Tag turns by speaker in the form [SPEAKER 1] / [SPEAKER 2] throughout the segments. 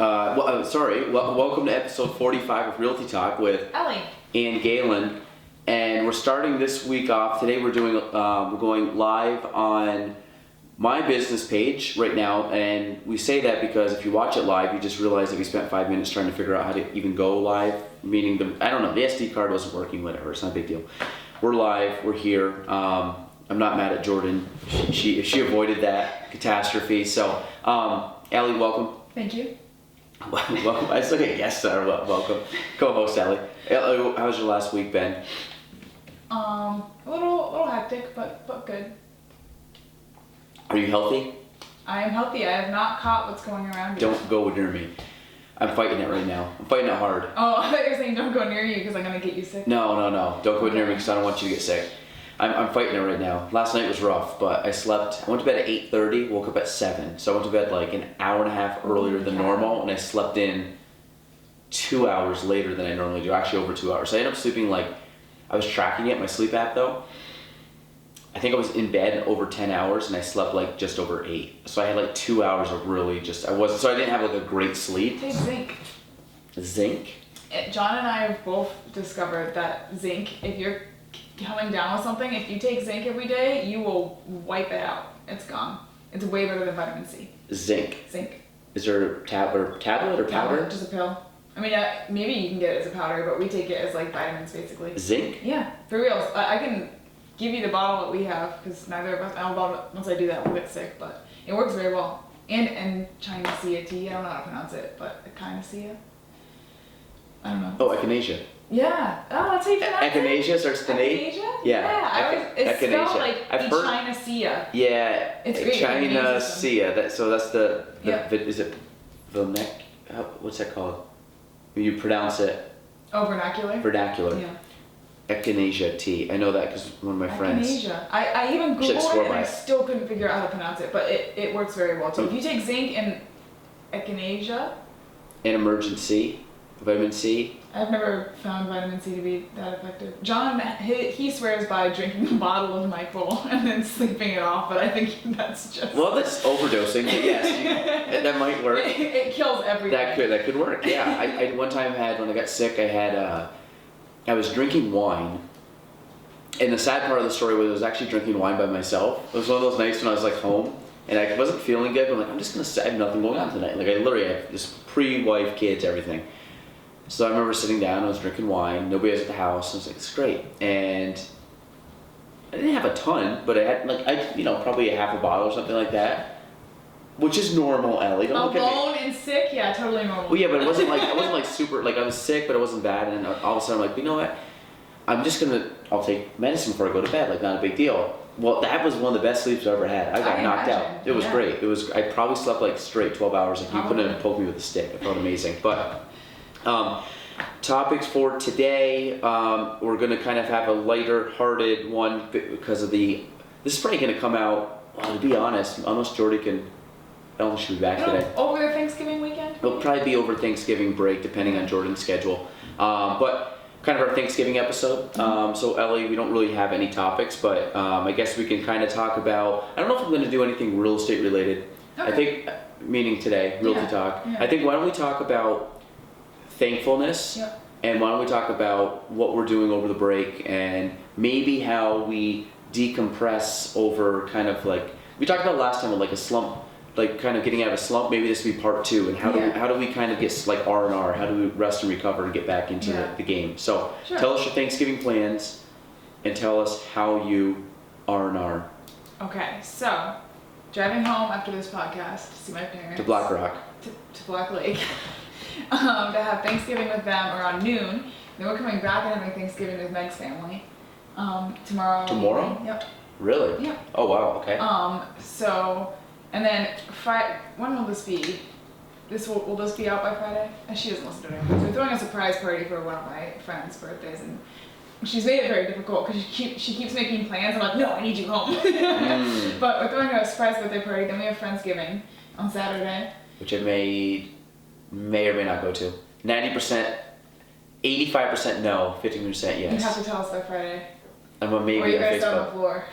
[SPEAKER 1] Welcome to episode 45 of Realty Talk with
[SPEAKER 2] Ellie
[SPEAKER 1] and Galen, and we're starting this week off. Today we're going live on my business page right now, and we say that because if you watch it live, you just realize that we spent 5 minutes trying to figure out how to even go live. Meaning the SD card wasn't working. Whatever, it's not a big deal. We're live. We're here. I'm not mad at Jordan. She avoided that catastrophe. So, Ellie, welcome.
[SPEAKER 2] Thank you.
[SPEAKER 1] Welcome. I still get guest star. Welcome, co-host Ellie. Ellie, how's your last week been?
[SPEAKER 2] A little hectic, but good.
[SPEAKER 1] Are you healthy?
[SPEAKER 2] I am healthy. I have not caught what's going around me.
[SPEAKER 1] Don't go near me. I'm fighting it right now. I'm fighting it hard.
[SPEAKER 2] Oh, I thought you were saying don't go near you because I'm gonna get you sick.
[SPEAKER 1] No. Don't go near me because I don't want you to get sick. I'm fighting it right now. Last night was rough, but I went to bed at 8:30, woke up at 7. So I went to bed like an hour and a half earlier than normal, and I slept in 2 hours later than I normally do, actually over 2 hours. So I ended up sleeping I was tracking it, my sleep app though. I think I was in bed over 10 hours and I slept just over 8. So I had 2 hours of really so I didn't have a great sleep.
[SPEAKER 2] Take zinc.
[SPEAKER 1] Zinc?
[SPEAKER 2] John and I have both discovered that zinc, if you're coming down with something, if you take zinc every day, you will wipe it out. It's gone. It's way better than vitamin C.
[SPEAKER 1] Zinc. Is there a tablet or powder?
[SPEAKER 2] Tablet, just a pill. I mean, maybe you can get it as a powder, but we take it as vitamins basically.
[SPEAKER 1] Zinc?
[SPEAKER 2] Yeah, for real. I can give you the bottle that we have because neither of us. Once I do that, we'll get sick, but it works very well. And China Sea tea. I don't know how to pronounce it, but Echinacea. I don't know.
[SPEAKER 1] Oh, echinacea.
[SPEAKER 2] Yeah. Oh, that's how you pronounce it.
[SPEAKER 1] Echinacea starts with an A?
[SPEAKER 2] Echinacea?
[SPEAKER 1] Yeah.
[SPEAKER 2] It's spelled like
[SPEAKER 1] Echinacea.
[SPEAKER 2] Echinacea.
[SPEAKER 1] Yeah.
[SPEAKER 2] It's great.
[SPEAKER 1] Echinacea. That's the
[SPEAKER 2] yeah.
[SPEAKER 1] Is it Vilnec? What's that called? When you pronounce it?
[SPEAKER 2] Oh, vernacular?
[SPEAKER 1] Vernacular.
[SPEAKER 2] Yeah.
[SPEAKER 1] Echinacea tea. I know that because one of my friends.
[SPEAKER 2] Echinacea. I even Googled it and I still couldn't figure out how to pronounce it, but it works very well too. If you take zinc and echinacea.
[SPEAKER 1] And emergency. Vitamin C.
[SPEAKER 2] I've never found vitamin C to be that effective. John, he swears by drinking a bottle of NyQuil and then sleeping it off, but I think that's just...
[SPEAKER 1] Well, that's overdosing, but yes, that might work.
[SPEAKER 2] It kills everything.
[SPEAKER 1] That could work, yeah. I one time when I got sick, I was drinking wine, and the sad part of the story was I was actually drinking wine by myself. It was one of those nights when I was like home, and I wasn't feeling good, but I'm just gonna I have nothing going on tonight. I literally have just pre-wife, kids, everything. So I remember sitting down, I was drinking wine, nobody was at the house, I was like, it's great. And I didn't have a ton, but I had probably a half a bottle or something like that. Which is normal, Ellie. Don't look at me.
[SPEAKER 2] Alone and sick? Yeah, totally normal.
[SPEAKER 1] Well, yeah, but it wasn't I wasn't super, I was sick, but it wasn't bad. And then all of a sudden I'm like, you know what? I'll take medicine before I go to bed, not a big deal. Well, that was one of the best sleeps I've ever had. I got knocked out. It was great. I probably slept straight 12 hours. You couldn't have poked me with a stick. It felt amazing. But topics for today, we're going to kind of have a lighter-hearted one because of this is probably going to come out, well, to be honest, unless Jordy can, I don't think she'll be back today.
[SPEAKER 2] Over the Thanksgiving weekend?
[SPEAKER 1] It'll probably be over Thanksgiving break, depending on Jordan's schedule. But kind of our Thanksgiving episode. So Ellie, we don't really have any topics, but I guess we can kind of talk about, I don't know if I'm going to do anything real estate related. Okay. I think, meaning today, Realty Talk. Yeah. I think why don't we talk about thankfulness, and why don't we talk about what we're doing over the break and maybe how we decompress over we talked about last time with a slump, kind of getting out of a slump. Maybe this would be part 2, and how do we kind of get R&R, how do we rest and recover and get back into the game. So tell us your Thanksgiving plans and tell us how you R&R.
[SPEAKER 2] Okay, so driving home after this podcast to see my parents.
[SPEAKER 1] To Black Rock.
[SPEAKER 2] To Black Lake. To have Thanksgiving with them around noon. Then we're coming back and having Thanksgiving with Meg's family tomorrow.
[SPEAKER 1] Tomorrow?
[SPEAKER 2] Evening. Yep.
[SPEAKER 1] Really?
[SPEAKER 2] Yep.
[SPEAKER 1] Oh wow. Okay.
[SPEAKER 2] So, and then when will this be? Will this be out by Friday? She doesn't listen to it. So we're throwing a surprise party for one of my friends' birthdays, and she's made it very difficult because she keeps making plans. I'm like, no, I need you home. But we're throwing a surprise birthday party. Then we have Friendsgiving on Saturday,
[SPEAKER 1] which I may or may not go to. 90%, 85% no, 15% yes.
[SPEAKER 2] You have to tell us by Friday.
[SPEAKER 1] I'm a maybe
[SPEAKER 2] or you
[SPEAKER 1] on
[SPEAKER 2] guys
[SPEAKER 1] Facebook.
[SPEAKER 2] On the floor.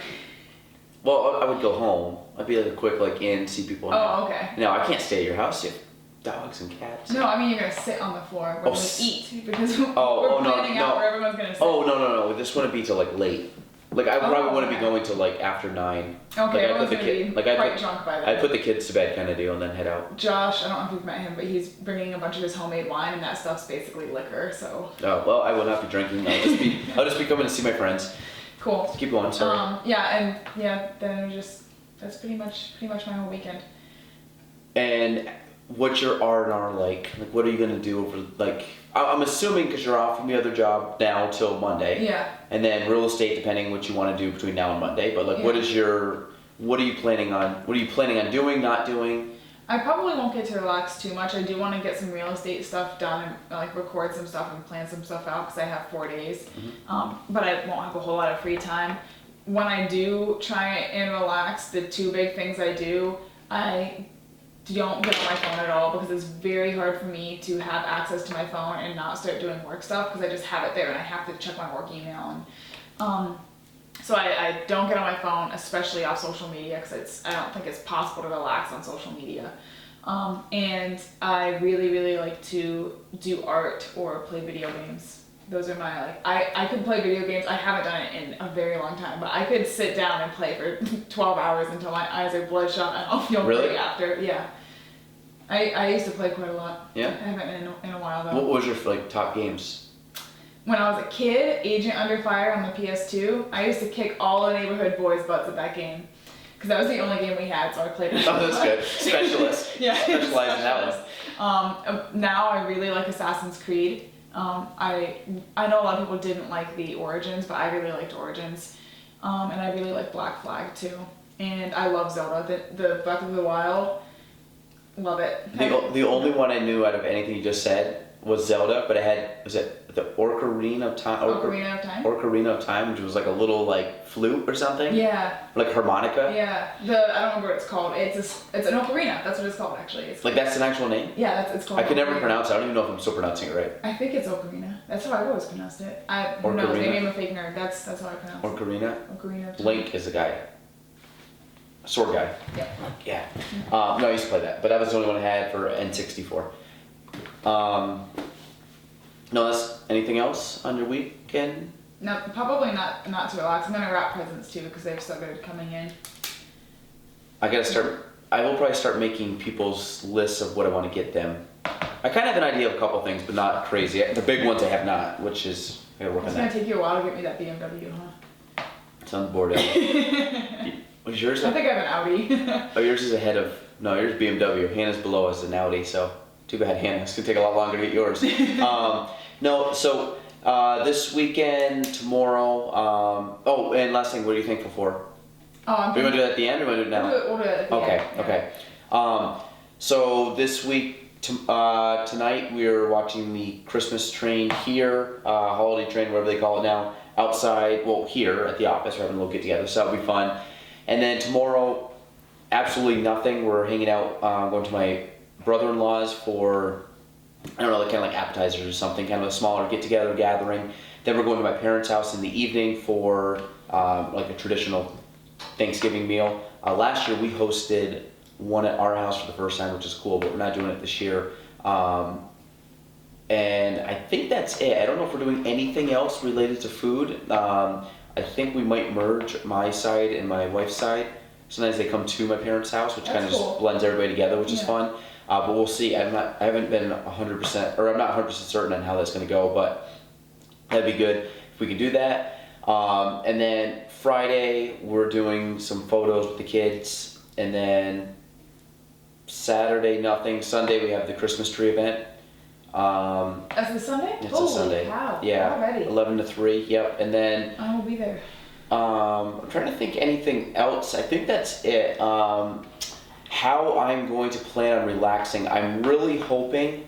[SPEAKER 1] Well, I would go home. I'd be a quick in, see people.
[SPEAKER 2] Oh, okay.
[SPEAKER 1] No, I can't stay at your house. You have dogs and cats.
[SPEAKER 2] No, I mean you're gonna sit on the floor when we eat because we're
[SPEAKER 1] no,
[SPEAKER 2] planning out
[SPEAKER 1] no.
[SPEAKER 2] where everyone's gonna sit.
[SPEAKER 1] Oh no! This wouldn't be till like late. Like I probably wouldn't be going till like after 9.
[SPEAKER 2] Okay,
[SPEAKER 1] like,
[SPEAKER 2] everyone's gonna be quite drunk by then.
[SPEAKER 1] I put the kids to bed kind of deal and then head out.
[SPEAKER 2] Josh, I don't know if you've met him, but he's bringing a bunch of his homemade wine, and that stuff's basically liquor. So.
[SPEAKER 1] Oh well, I will not be drinking. I'll just be coming to see my friends.
[SPEAKER 2] Cool.
[SPEAKER 1] Let's keep going. Sorry.
[SPEAKER 2] Then that's pretty much my whole weekend.
[SPEAKER 1] And what's your R&R like? Like, what are you gonna do over like? I'm assuming because you're off from the other job now till Monday.
[SPEAKER 2] Yeah.
[SPEAKER 1] And then real estate, depending what you want to do between now and Monday. But like, what are you planning on? What are you planning on doing? Not doing?
[SPEAKER 2] I probably won't get to relax too much. I do want to get some real estate stuff done and like record some stuff and plan some stuff out because I have 4 days. But I won't have a whole lot of free time. When I do try and relax, the 2 big things I do, I don't get on my phone at all because it's very hard for me to have access to my phone and not start doing work stuff because I just have it there and I have to check my work email. And so I don't get on my phone, especially off social media because I don't think it's possible to relax on social media. And I really, really like to do art or play video games. Those are my I could play video games. I haven't done it in a very long time, but I could sit down and play for 12 hours until my eyes are bloodshot and I'll feel great after. Yeah. I used to play quite a lot.
[SPEAKER 1] Yeah.
[SPEAKER 2] I haven't in a while though.
[SPEAKER 1] What was your like top games?
[SPEAKER 2] When I was a kid, Agent Under Fire on the PS2, I used to kick all the neighborhood boys' butts at that game. Because that was the only game we had, so I played it.
[SPEAKER 1] Oh, that's good. Specialist.
[SPEAKER 2] Yeah.
[SPEAKER 1] Specialize in that one.
[SPEAKER 2] Now I really like Assassin's Creed. I know a lot of people didn't like the Origins, but I really liked Origins. And I really like Black Flag too. And I love Zelda. The Breath of the Wild, love it.
[SPEAKER 1] The only one I knew out of anything you just said was Zelda, but was it the Ocarina of Time?
[SPEAKER 2] Ocarina of Time?
[SPEAKER 1] Ocarina of Time, which was like a little like flute or something?
[SPEAKER 2] Yeah.
[SPEAKER 1] Like harmonica?
[SPEAKER 2] Yeah. I don't remember what it's called. It's an ocarina. That's what it's called actually.
[SPEAKER 1] That's an actual name?
[SPEAKER 2] Yeah, it's called.
[SPEAKER 1] I could never
[SPEAKER 2] ocarina.
[SPEAKER 1] pronounce it. I don't even know if I'm still pronouncing it right.
[SPEAKER 2] I think it's ocarina. That's how I've always pronounced it. Who knows? Maybe I'm a fake nerd. That's how I pronounce it.
[SPEAKER 1] Ocarina
[SPEAKER 2] of Time.
[SPEAKER 1] Link is a guy. Sword guy.
[SPEAKER 2] Yeah.
[SPEAKER 1] Yeah. No, I used to play that, but that was the only one I had for N64. No, anything else on your weekend?
[SPEAKER 2] No, probably not to relax. I'm gonna wrap presents too because they've started coming in.
[SPEAKER 1] I will probably start making people's lists of what I want to get them. I kind of have an idea of a couple things, but not crazy. The big ones I have not, which is I gotta work on
[SPEAKER 2] It's
[SPEAKER 1] that.
[SPEAKER 2] gonna take you a while to get me that BMW, huh?
[SPEAKER 1] It's on the board. What is yours?
[SPEAKER 2] I think I have an Audi.
[SPEAKER 1] Oh, yours is ahead of. No, yours is BMW. Hannah's below us, an Audi. So too bad, Hannah. It's gonna take a lot longer to get yours. No, so this weekend, tomorrow. And last thing, what are you thankful for? Do you want to do that at the end, or do you want to do it now?
[SPEAKER 2] We'll do it at the end.
[SPEAKER 1] Okay. So this week, tonight, we're watching the Christmas train here, holiday train, whatever they call it now, outside. Well, here at the office, we're having a little get together, so that'll be fun. And then tomorrow, absolutely nothing. We're hanging out, going to my brother-in-law's for, I don't know, kind of like appetizers or something, kind of a smaller get-together gathering. Then we're going to my parents' house in the evening for like a traditional Thanksgiving meal. Last year we hosted one at our house for the first time, which is cool, but we're not doing it this year. And I think that's it. I don't know if we're doing anything else related to food. I think we might merge my side and my wife's side. Sometimes they come to my parents' house, which kind of just blends everybody together, which is fun. But we'll see. I haven't been 100%, or I'm not 100% certain on how that's going to go, but that'd be good if we could do that. And then Friday, we're doing some photos with the kids. And then Saturday, nothing. Sunday, we have the Christmas tree event.
[SPEAKER 2] That's the Sunday?
[SPEAKER 1] It's a Sunday.
[SPEAKER 2] Wow.
[SPEAKER 1] Yeah.
[SPEAKER 2] Already.
[SPEAKER 1] 11 to 3, yep. And then
[SPEAKER 2] I will be there.
[SPEAKER 1] I'm trying to think anything else. I think that's it. How I'm going to plan on relaxing. I'm really hoping,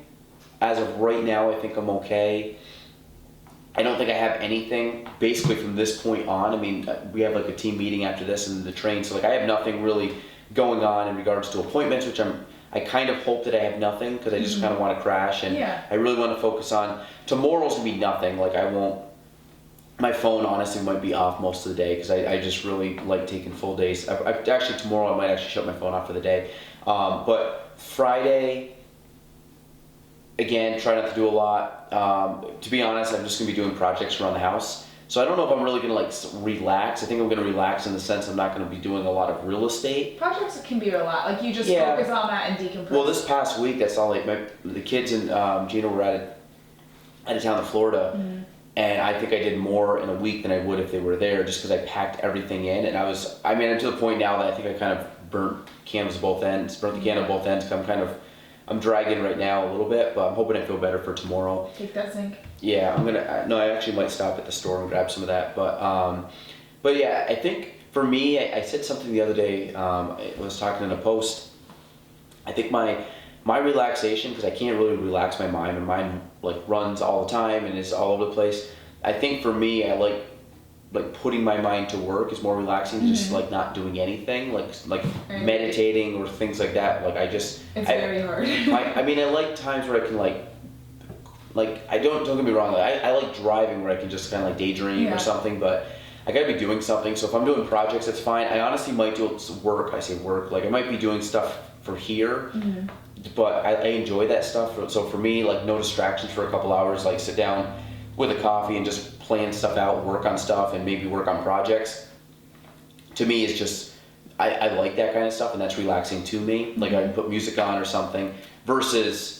[SPEAKER 1] as of right now, I think I'm okay. I don't think I have anything basically from this point on. I mean, we have like a team meeting after this and the train, so like I have nothing really going on in regards to appointments, which I kind of hope that I have nothing because I just kind of want to crash, and I really want to focus on tomorrow's gonna be nothing. Like my phone honestly might be off most of the day because I just really like taking full days. Actually tomorrow I might actually shut my phone off for the day. But Friday, again, try not to do a lot. To be honest, I'm just gonna be doing projects around the house. So I don't know if I'm really gonna like relax. I think I'm gonna relax in the sense I'm not gonna be doing a lot of real estate.
[SPEAKER 2] Projects can be a lot. Like you just
[SPEAKER 1] Yeah.
[SPEAKER 2] focus on that and decompress.
[SPEAKER 1] Well, this past week, that's all like the kids and Gina were out of town in Florida, and I think I did more in a week than I would if they were there, just because I packed everything in. And I'm to the point now that I think I kind of burnt the candle at both ends. 'Cause I'm dragging right now a little bit, but I'm hoping I feel better for tomorrow.
[SPEAKER 2] Take that zinc.
[SPEAKER 1] Yeah, I actually might stop at the store and grab some of that. But yeah, I think for me, I said something the other day. I was talking in a post. I think my relaxation, because I can't really relax my mind. My mind like runs all the time and is all over the place. I think for me, I like putting my mind to work is more relaxing. Just like not doing anything, like meditating or things like that.
[SPEAKER 2] It's very hard.
[SPEAKER 1] I mean, I like times where I can like I don't get me wrong. I like driving where I can just kind of like daydream or something, but I gotta be doing something. So if I'm doing projects, that's fine. I honestly might do work. I say work. Like I might be doing stuff for here, but I enjoy that stuff. So for me, like no distractions for a couple hours. Like sit down with a coffee and just plan stuff out, work on stuff, and maybe work on projects. To me, it's just I like that kind of stuff, and that's relaxing to me. Like I can put music on or something versus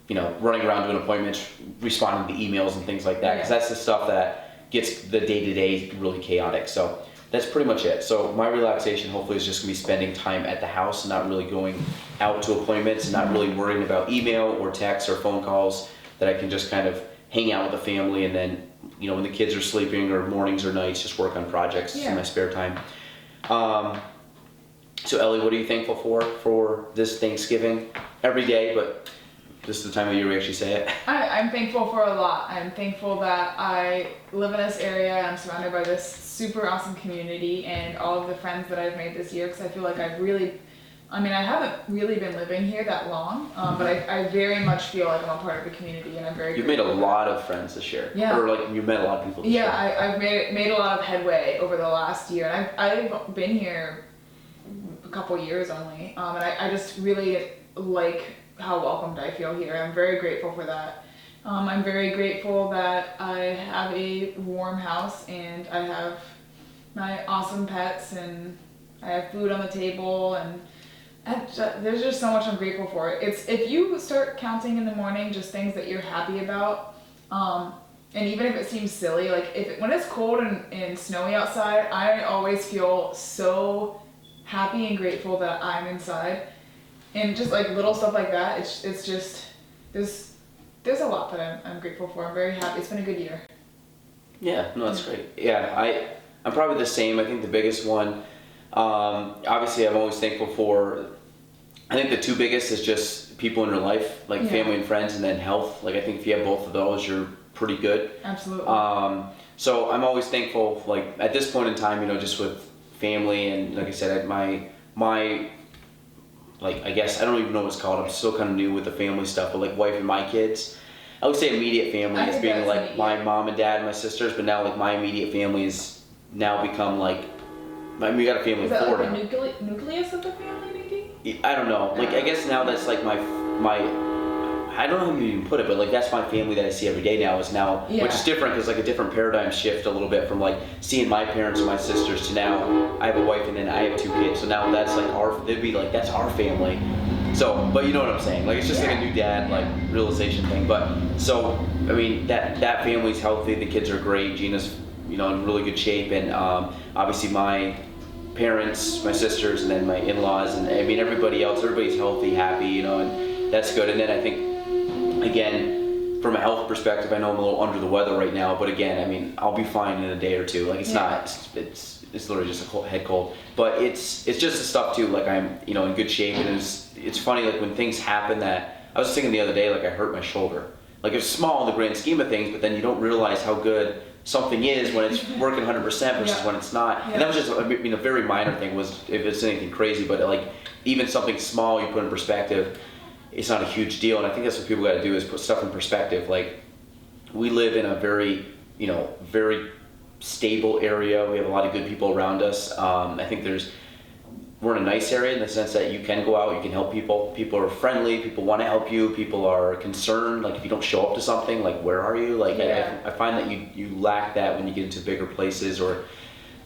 [SPEAKER 1] running around doing appointments, responding to emails and things like that, because that's the stuff that gets the day-to-day really chaotic. So that's pretty much it. So my relaxation hopefully is just gonna be spending time at the house and not really going out to appointments and not really worrying about email or texts or phone calls, that I can just kind of hang out with the family, and then when the kids are sleeping or mornings or nights, just work on projects in my spare time. So Ellie, what are you thankful for this Thanksgiving? Every day, but this is the time of year we actually say it.
[SPEAKER 2] I'm thankful for a lot. I'm thankful that I live in this area and I'm surrounded by this super awesome community and all of the friends that I've made this year, because I feel like I haven't really been living here that long, but I very much feel like I'm a part of the community, and I'm very
[SPEAKER 1] You've made a lot of friends this year.
[SPEAKER 2] Yeah.
[SPEAKER 1] Or like you've met a lot of people this year.
[SPEAKER 2] Yeah, I've made a lot of headway over the last year, and I've been here a couple years only, and I just really like how welcomed I feel here. I'm very grateful for that. I'm very grateful that I have a warm house and I have my awesome pets and I have food on the table, and there's just so much I'm grateful for. If you start counting in the morning just things that you're happy about, and even if it seems silly, like when it's cold and snowy outside, I always feel so happy and grateful that I'm inside. And just like little stuff like that, it's just there's a lot that I'm grateful for. I'm very happy. It's been a good year.
[SPEAKER 1] Yeah, no, that's great. Yeah, I'm probably the same. I think the biggest one, obviously I'm always thankful for, I think the two biggest is just people in your life, like family and friends, and then health. Like I think if you have both of those, you're pretty good.
[SPEAKER 2] Absolutely.
[SPEAKER 1] So I'm always thankful, like at this point in time, just with family, and like I said, my like I guess I don't even know what it's called. I'm still kind of new with the family stuff, but like wife and my kids. I would say immediate family as being like my mom and dad and my sisters, but now like my immediate family is now become like, we got a family of four.
[SPEAKER 2] Is that like the nucleus of the family, maybe?
[SPEAKER 1] I don't know. Like I guess now that's like my I don't know how you even put it, but like that's my family that I see every day now, which is different because like a different paradigm shift a little bit from like seeing my parents and my sisters to now I have a wife and then I have two kids. So now that's like they'd be like, that's our family. So, but you know what I'm saying? Like it's just like a new dad like realization thing. But so, I mean that family's healthy. The kids are great. Gina's in really good shape, and obviously my parents, my sisters, and then my in-laws, and I mean everybody's healthy, happy, and that's good. And then I think, again, from a health perspective, I know I'm a little under the weather right now, but again, I mean, I'll be fine in a day or two. Like it's it's literally just a head cold, but it's just the stuff too. Like I'm, in good shape, and it's funny, like when things happen that, I was thinking the other day, like I hurt my shoulder. Like it's small in the grand scheme of things, but then you don't realize how good something is when it's working 100% versus when it's not. And that was just, a very minor thing, was if it's anything crazy, but like even something small you put in perspective, it's not a huge deal. And I think that's what people got to do, is put stuff in perspective. Like we live in a very, very stable area. We have a lot of good people around us. I think we're in a nice area in the sense that you can go out, you can help people. People are friendly. People want to help you. People are concerned. Like if you don't show up to something, like where are you? Like
[SPEAKER 2] Yeah.
[SPEAKER 1] I find that you lack that when you get into bigger places or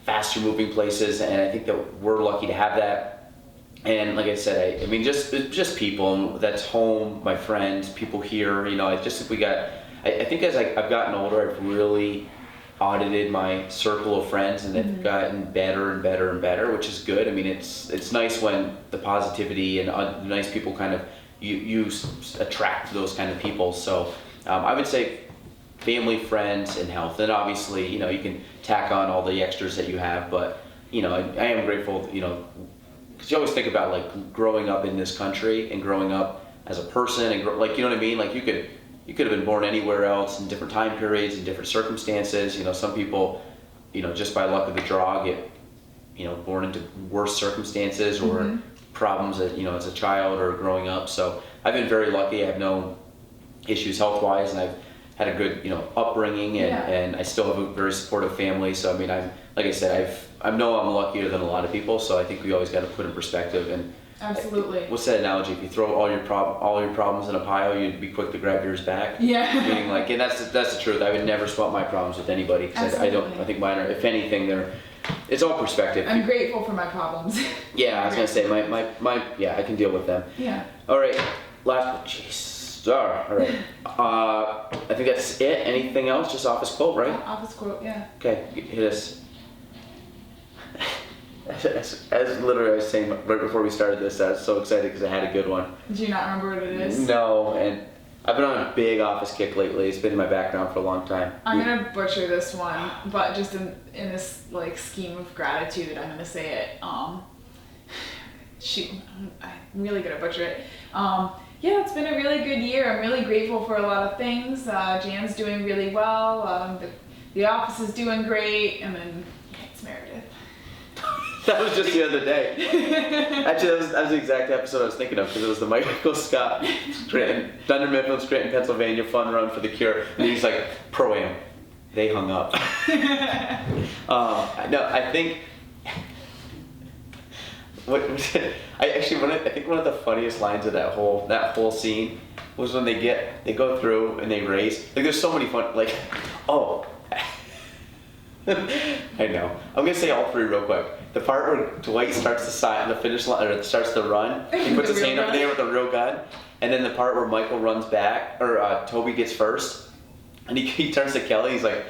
[SPEAKER 1] faster moving places, and I think that we're lucky to have that. And like I said, I mean, just people. That's home, my friends, people here. You know, I just if we got. I think as I've gotten older, I've really audited my circle of friends, and they've gotten better and better and better, which is good. I mean, it's nice when the positivity and nice people kind of you attract those kind of people. So I would say family, friends, and health. And obviously, you know, you can tack on all the extras that you have, but you know, I am grateful, you know, because you always think about like growing up in this country and growing up as a person and like, you know what I mean? Like you could have been born anywhere else in different time periods, in different circumstances. You know, some people, you know, just by luck of the draw get, you know, born into worse circumstances or problems as, you know, as a child or growing up. So I've been very lucky. I have no issues health-wise, and I've had a good, you know, upbringing, and I still have a very supportive family. So I mean, like I said, I know I'm luckier than a lot of people. So I think we always got to put in perspective. And
[SPEAKER 2] Absolutely.
[SPEAKER 1] what's that analogy? If you throw all your problems in a pile, you'd be quick to grab yours back.
[SPEAKER 2] Yeah.
[SPEAKER 1] Meaning like, and that's the truth. I would never swap my problems with anybody. 'Cause I think mine are, if anything, it's all perspective.
[SPEAKER 2] I'm grateful for my problems.
[SPEAKER 1] Yeah, I was gonna say my yeah, I can deal with them.
[SPEAKER 2] Yeah.
[SPEAKER 1] All right, jeez. All right. I think that's it. Anything else? Just office quote, right?
[SPEAKER 2] Office quote, yeah.
[SPEAKER 1] Okay, hit us. As literally I was saying right before we started this, I was so excited because I had a good one.
[SPEAKER 2] Do you not remember what it is?
[SPEAKER 1] No, and I've been on a big office kick lately. It's been in my background for a long time.
[SPEAKER 2] I'm gonna butcher this one, but just in this like scheme of gratitude, I'm gonna say it. Shoot, I'm really gonna butcher it. Yeah, it's been a really good year. I'm really grateful for a lot of things. Jan's doing really well. The office is doing great, and then it's Meredith.
[SPEAKER 1] That was just the other day. Actually, that was the exact episode I was thinking of because it was the Michael Scott Thunder Mifflin, Scranton, Pennsylvania fun run for the cure. And he's like, Pro-Am. They hung up. No, I think. What was it? I think one of the funniest lines of that whole scene was when they go through and they race. Like, there's so many fun. Like, oh. I know. I'm gonna say all three real quick. The part where Dwight starts the sign, the finish line, or starts to run, he puts his hand over there with the real gun, and then the part where Michael runs back, or Toby gets first, and he turns to Kelly. He's like,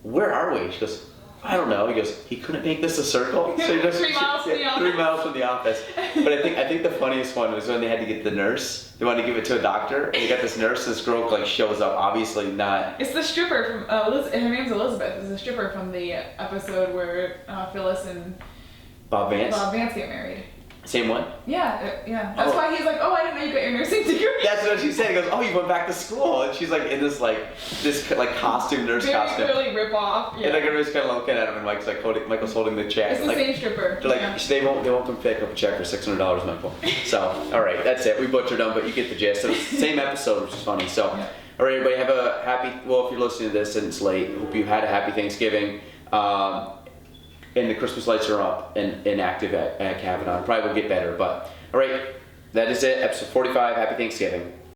[SPEAKER 1] "Where are we?" She goes, "I don't know." He goes, "He couldn't make this a circle." So he just
[SPEAKER 2] 3 miles from the office.
[SPEAKER 1] 3 miles from the office. But I think the funniest one was when they had to get the nurse. They wanted to give it to a doctor, and you got this nurse. This girl like shows up, obviously not.
[SPEAKER 2] It's the stripper from her name's Elizabeth. It's the stripper from the episode where Phyllis and
[SPEAKER 1] Bob Vance.
[SPEAKER 2] get married.
[SPEAKER 1] Same one.
[SPEAKER 2] Yeah. That's why he's like, oh, I didn't know you got your nursing degree.
[SPEAKER 1] That's what she said. He goes, oh, you went back to school, and she's like in this costume, nurse costume.
[SPEAKER 2] Really rip off. Yeah.
[SPEAKER 1] And like everybody's kind of looking at him, and Michael's holding the check.
[SPEAKER 2] It's the same stripper.
[SPEAKER 1] They're like, they won't come pick up a check for $600, Michael. So, all right, that's it. We butchered them, but you get the gist. So, same episode, which is funny. So, all right, everybody, have a happy. Well, if you're listening to this and it's late, hope you had a happy Thanksgiving. And the Christmas lights are up and active at Kavanaugh. Probably will get better, but all right, that is it. Episode 45. Happy Thanksgiving.